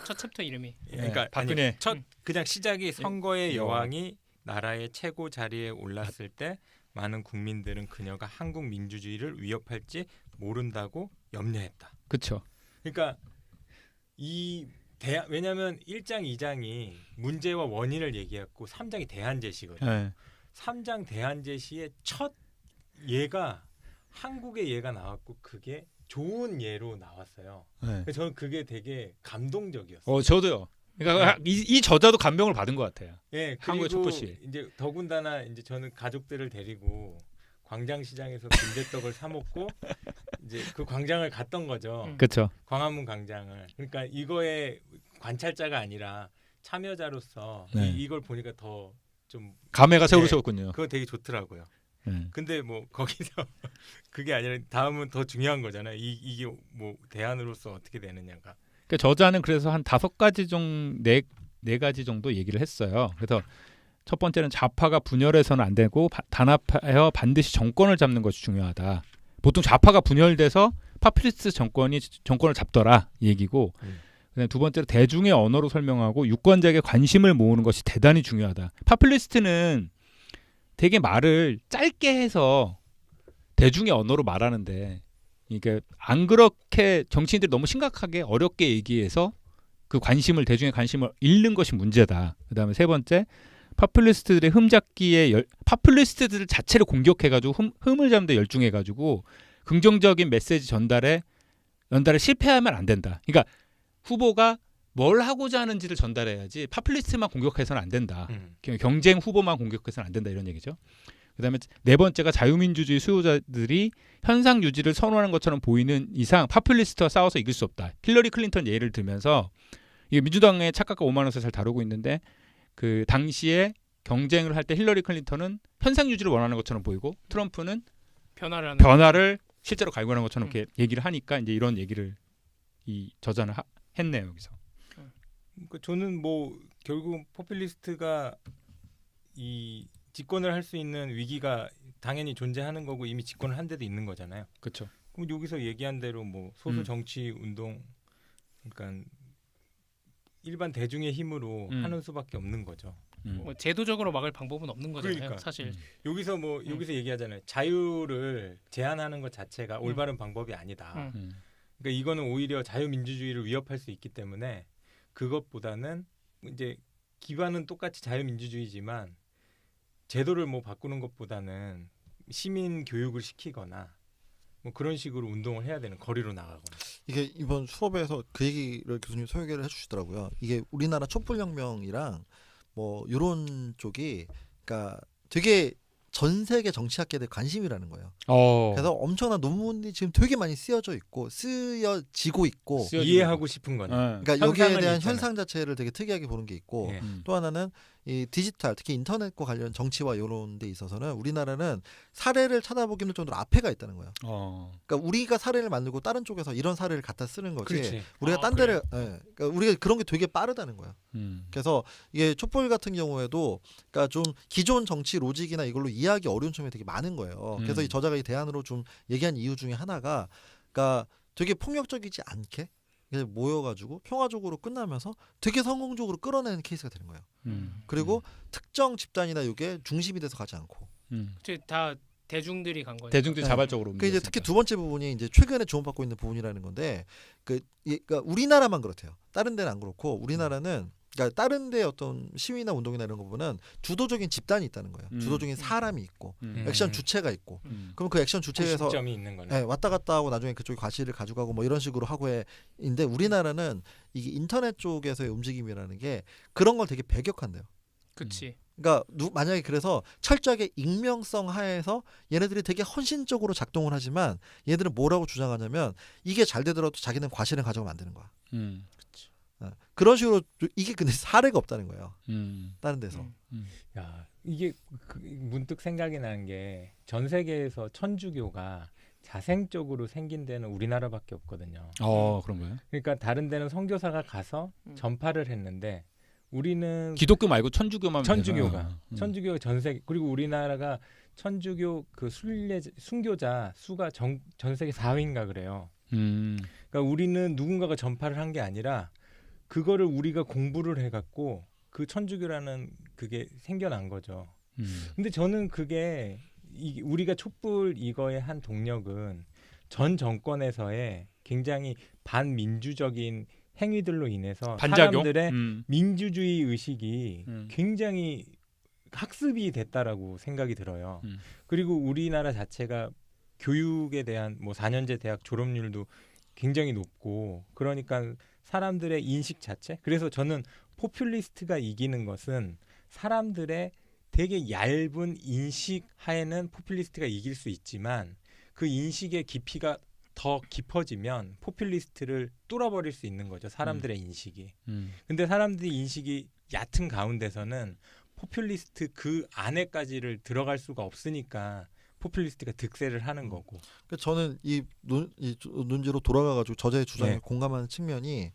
첫 챕터 이름이. 그러니까 박근혜. 아니, 첫 그냥 시작이 선거의 여왕이 나라의 최고 자리에 올랐을 때 많은 국민들은 그녀가 한국 민주주의를 위협할지 모른다고 염려했다. 그렇죠. 그러니까 왜냐하면 1장, 2장이 문제와 원인을 얘기했고 3장이 대안 제시거든요. 네. 3장 대안 제시의 첫 예가 한국의 예가 나왔고 그게 좋은 예로 나왔어요. 네. 그래서 저는 그게 되게 감동적이었어요. 저도요. 그러니까 이 저자도 감명을 받은 것 같아요. 예, 한국의 그리고 촛불 시위. 이제 더군다나 이제 저는 가족들을 데리고 광장시장에서 빈대떡을 사 먹고 이제 그 광장을 갔던 거죠. 그렇죠. 광화문 광장을. 그러니까 이거에 관찰자가 아니라 참여자로서 네. 이걸 보니까 더 좀 감회가 새우르셨군요. 그거 되게 좋더라고요. 네. 근데 뭐 거기서 그게 아니라 다음은 더 중요한 거잖아요. 이게 뭐 대안으로서 어떻게 되느냐가. 그러니까 저자는 그래서 한 5가지 정도, 네 가지 정도 얘기를 했어요. 그래서 첫 번째는 좌파가 분열해서는 안 되고 단합하여 반드시 정권을 잡는 것이 중요하다. 보통 좌파가 분열돼서 파퓰리스트 정권을 잡더라 이 얘기고, 그다음에 두 번째로 대중의 언어로 설명하고 유권자에게 관심을 모으는 것이 대단히 중요하다. 파퓰리스트는 되게 말을 짧게 해서 대중의 언어로 말하는데, 그러니까 안 그렇게 정치인들이 너무 심각하게 어렵게 얘기해서 그 대중의 관심을 잃는 것이 문제다. 그다음에 세 번째, 파퓰리스트들의 파퓰리스트들 자체를 공격해가지고 흠을 잡는 데 열중해가지고 긍정적인 메시지 전달에 실패하면 안 된다. 그러니까 후보가 뭘 하고자 하는지를 전달해야지 파퓰리스트만 공격해서는 안 된다. 경쟁 후보만 공격해서는 안 된다 이런 얘기죠. 그다음에 네 번째가 자유민주주의 수요자들이 현상 유지를 선호하는 것처럼 보이는 이상 파퓰리스트와 싸워서 이길 수 없다. 힐러리 클린턴 예를 들면서 이게 민주당의 착각과 오만원에서 잘 다루고 있는데, 그 당시에 경쟁을 할 때 힐러리 클린턴은 현상 유지를 원하는 것처럼 보이고 트럼프는 변화를 실제로 갈구하는 것처럼 이렇게 얘기를 하니까 이제 이런 얘기를 이 저자는 했네요 여기서. 그러니까 저는 뭐 결국 포퓰리스트가 이 집권을 할 수 있는 위기가 당연히 존재하는 거고 이미 집권을 한 데도 있는 거잖아요. 그렇죠. 그럼 여기서 얘기한 대로 뭐 소수 정치 운동, 그러니까 일반 대중의 힘으로 하는 수밖에 없는 거죠. 뭐 제도적으로 막을 방법은 없는 거잖아요. 그러니까. 사실. 여기서 여기서 얘기하잖아요. 자유를 제한하는 것 자체가 올바른 방법이 아니다. 그러니까 이거는 오히려 자유민주주의를 위협할 수 있기 때문에 그것보다는 이제 기반은 똑같이 자유민주주의지만 제도를 뭐 바꾸는 것보다는 시민 교육을 시키거나 뭐 그런 식으로 운동을 해야 되는, 거리로 나가거나. 이게 이번 수업에서 그 얘기를 교수님 소개를 해주시더라고요. 이게 우리나라 촛불혁명이랑 뭐 이런 쪽이 그러니까 되게 전 세계 정치학계들 관심이라는 거예요. 그래서 엄청난 논문이 지금 되게 많이 쓰여지고 있고 이해하고 싶은 거네. 그러니까 여기에 대한 있잖아. 현상 자체를 되게 특이하게 보는 게 있고, 또 하나는 이 디지털, 특히 인터넷과 관련 정치와 이런 데 있어서는 우리나라는 사례를 찾아보기 힘들 정도로 앞에가 있다는 거예요. 그러니까 우리가 사례를 만들고 다른 쪽에서 이런 사례를 갖다 쓰는 거지. 그렇지. 우리가 딴 데를 그러니까 우리가 그런 게 되게 빠르다는 거예요. 그래서 이게 촛불 같은 경우에도 그러니까 좀 기존 정치 로직이나 이걸로 이해하기 어려운 점이 되게 많은 거예요. 그래서 이 저자가 이 대안으로 좀 얘기한 이유 중에 하나가, 그러니까 되게 폭력적이지 않게 모여가지고 평화적으로 끝나면서 되게 성공적으로 끌어내는 케이스가 되는 거예요. 그리고 특정 집단이나 이게 중심이 돼서 가지 않고. 다 대중들이 간 거니까. 대중들이 네. 자발적으로 그 이제 옮겼으니까. 특히 두 번째 부분이 이제 최근에 주목받고 있는 부분이라는 건데 그러니까 우리나라만 그렇대요. 다른 데는 안 그렇고 우리나라는 그러니까 다른 데 어떤 시위나 운동이나 이런 거 보면 주도적인 집단이 있다는 거예요. 주도적인 사람이 있고 액션 주체가 있고 그럼 그 액션 주체에서 점이 있는 거네. 왔다 갔다 하고 나중에 그쪽이 과실을 가져가고 뭐 이런 식으로 하고 해인데 우리나라는 이게 인터넷 쪽에서의 움직임이라는 게 그런 걸 되게 배격한대요. 그치. 그러니까 만약에 그래서 철저하게 익명성 하에서 얘네들이 되게 헌신적으로 작동을 하지만 얘네들은 뭐라고 주장하냐면 이게 잘 되더라도 자기는 과실을 가져가면 안 되는 거야. 그런 식으로 이게 근데 사례가 없다는 거예요. 다른 데서. 야, 이게 문득 생각이 나는 게 전 세계에서 천주교가 자생적으로 생긴 데는 우리나라밖에 없거든요. 그런가요? 그러니까 다른 데는 선교사가 가서 전파를 했는데 우리는 기독교 말고 천주교만 천주교가 전 세계 그리고 우리나라가 천주교 그 순교자 수가 전 세계 4위인가 그래요. 그러니까 우리는 누군가가 전파를 한 게 아니라 그거를 우리가 공부를 해갖고 그 천주교라는 그게 생겨난 거죠. 근데 저는 그게 우리가 촛불 이거의 한 동력은 전 정권에서의 굉장히 반민주적인 행위들로 인해서 반작용? 사람들의 민주주의 의식이 굉장히 학습이 됐다라고 생각이 들어요. 그리고 우리나라 자체가 교육에 대한 뭐 4년제 대학 졸업률도 굉장히 높고 그러니까 사람들의 인식 자체 그래서 저는 포퓰리스트가 이기는 것은 사람들의 되게 얇은 인식 하에는 포퓰리스트가 이길 수 있지만 그 인식의 깊이가 더 깊어지면 포퓰리스트를 뚫어버릴 수 있는 거죠. 사람들의 인식이. 근데 사람들의 인식이 얕은 가운데서는 포퓰리스트 그 안에까지를 들어갈 수가 없으니까 포퓰리스트가 득세를 하는 거고. 그러니까 저는 이 논지로 돌아가가지고 저자의 주장에 공감하는 측면이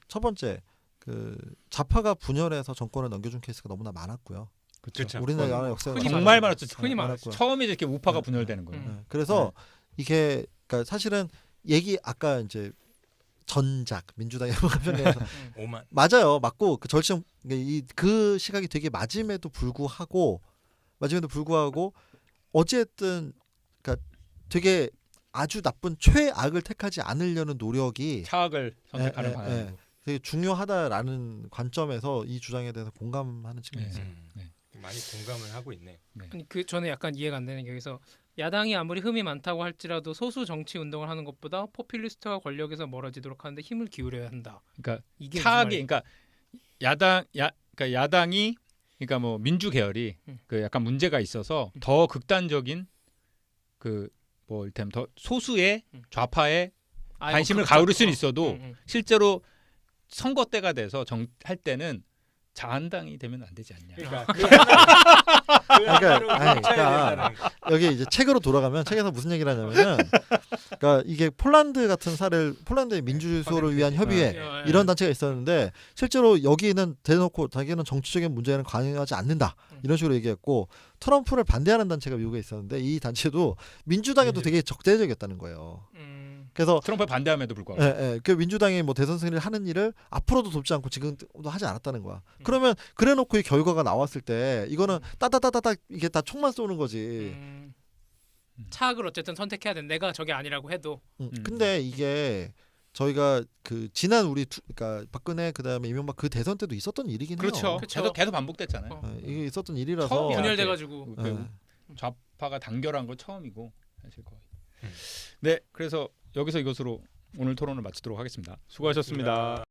첫 번째 그 좌파가 분열해서 정권을 넘겨준 케이스가 너무나 많았고요. 그렇죠. 우리나라 역사가 정말 많았죠. 흔히 말했죠. 처음에 이렇게 우파가 분열되는 거예요. 그래서 이게 그러니까 사실은 아까 이제 전작 민주당의 합병에서 오만 맞아요, 맞고 그 절충 그 시각이 되게 맞음에도 불구하고 어쨌든 그러니까 되게 아주 나쁜 최악을 택하지 않으려는 노력이 차악을 선택하는 방향. 되게 중요하다라는 관점에서 이 주장에 대해서 공감하는 측면이 있어요. 많이 공감을 하고 있네. 아니 그 저는 약간 이해가 안 되는 게 여기서 야당이 아무리 흠이 많다고 할지라도 소수 정치 운동을 하는 것보다 포퓰리스트와 권력에서 멀어지도록 하는데 힘을 기울여야 한다. 그러니까 이게 차악이 그러니까 야당이 그러니까 뭐 민주 계열이 그 약간 문제가 있어서 더 극단적인 그 뭐 이를테면 더 소수의 좌파의 관심을 가우를 수는 있어도 실제로 선거 때가 돼서 할 때는 자한당이 되면 안 되지 않냐. 그러니까 여기 이제 책으로 돌아가면 책에서 무슨 얘기를 하냐면은 그러니까 이게 폴란드의 민주주의 수호를 위한 협의회 이런 단체가 있었는데 실제로 여기는 대놓고 자기는 정치적인 문제에는 관여하지 않는다 이런 식으로 얘기했고 트럼프를 반대하는 단체가 미국에 있었는데 이 단체도 민주당에도 되게 적대적이었다는 거예요. 그래서 트럼프에 반대함에도 불구하고 그 민주당이 뭐 대선 승리를 하는 일을 앞으로도 돕지 않고 지금도 하지 않았다는 거야. 그러면 그래놓고 이 결과가 나왔을 때 이거는 따다다다다 이게 다 총만 쏘는 거지. 차악을 어쨌든 선택해야 돼. 내가 저게 아니라고 해도. 근데 이게 저희가 그 지난 그러니까 박근혜 그다음에 이명박 그 대선 때도 있었던 일이긴 해요. 그렇죠. 계속 반복됐잖아요. 이게 있었던 일이라서 처음이야. 분열돼가지고 좌파가 단결한 거 처음이고 사실 거의. 네, 그래서 여기서 이것으로 오늘 토론을 마치도록 하겠습니다. 수고하셨습니다.